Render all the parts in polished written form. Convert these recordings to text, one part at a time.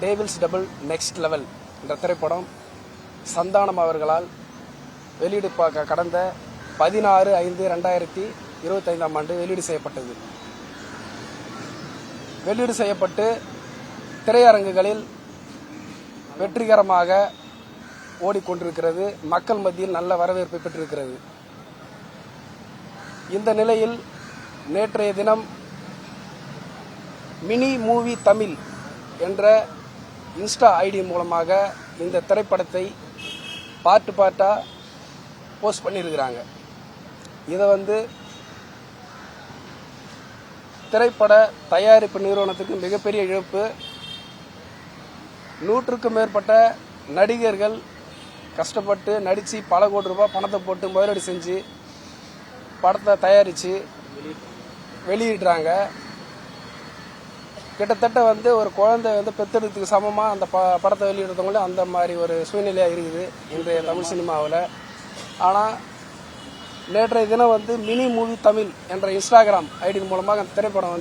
Devils double next level என்ற திரைப்படம் சந்தானம் அவர்களால் வெளியீடு கடந்த 16/5/2025 வெளியீடு செய்யப்பட்டது. வெளியீடு செய்யப்பட்டு திரையரங்குகளில் வெற்றிகரமாக ஓடிக்கொண்டிருக்கிறது. மக்கள் மத்தியில் நல்ல வரவேற்பை பெற்றிருக்கிறது. இந்த நிலையில் நேற்றைய தினம் மினி மூவி தமிழ் என்ற இன்ஸ்டா ஐடி மூலமாக இந்த திரைப்படத்தை பார்ட்டாக போஸ்ட் பண்ணியிருக்கிறாங்க. இதை திரைப்பட தயாரிப்பு நிறுவனத்துக்கு மிகப்பெரிய இழப்பு. 100க்கும் மேற்பட்ட நடிகர்கள் கஷ்டப்பட்டு நடித்து பல கோடி ரூபாய் பணத்தை போட்டு முதலீடு செஞ்சு படத்தை தயாரித்து வெளியிடுறாங்க. கிட்டத்தட்ட ஒரு குழந்தை பெற்றெடுத்துக்கு சமமாக அந்த படத்தை வெளியிடுறவங்களும் அந்த மாதிரி ஒரு சூழ்நிலையாக இருக்குது இன்றைய தமிழ் சினிமாவில். ஆனால் நேற்றைய தினம் மினி மூவி தமிழ் என்ற இன்ஸ்டாகிராம் ஐடி மூலமாக அந்த திரைப்படம்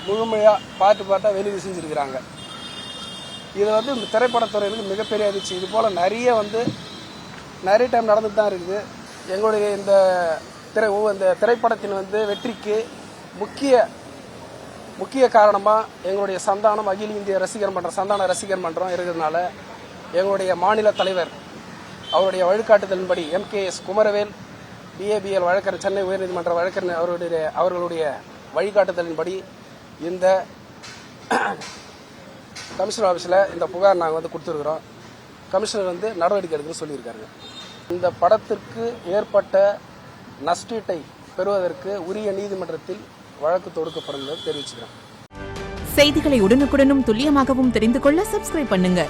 முழுமையாக பார்ட்டாக வெளியீடு செஞ்சுருக்கிறாங்க. இது இந்த திரைப்படத்துறையிலுக்கு மிகப்பெரிய அதிர்ச்சி. இது போல் நிறைய டைம் நடந்துட்டு தான் இருக்குது. எங்களுடைய இந்த திரைப்படத்தின் வெற்றிக்கு முக்கிய காரணமாக எங்களுடைய சந்தானம் அகில இந்திய ரசிகர் மன்றம் சந்தான ரசிகர் மன்றம் இருக்கிறதுனால எங்களுடைய மாநில தலைவர் அவருடைய வழிகாட்டுதலின்படி MKS குமரவேல் BABL வழக்கறிஞர் சென்னை உயர்நீதிமன்ற வழக்கறிஞர் அவர்களுடைய வழிகாட்டுதலின்படி இந்த கமிஷனர் ஆஃபீஸில் இந்த புகார் நாங்கள் கொடுத்துருக்குறோம். கமிஷனர் நடவடிக்கை எடுக்கணும்னு சொல்லியிருக்காங்க. இந்த படத்திற்கு ஏற்பட்ட நஷ்டீட்டை பெறுவதற்கு உரிய நீதிமன்றத்தில் வழக்கு தொடுக்கப்படும் தெரிவிச்சுக்கிறேன். செய்திகளை உடனுக்குடனும் துல்லியமாகவும் தெரிந்து கொள்ள சப்ஸ்கிரைப் பண்ணுங்க.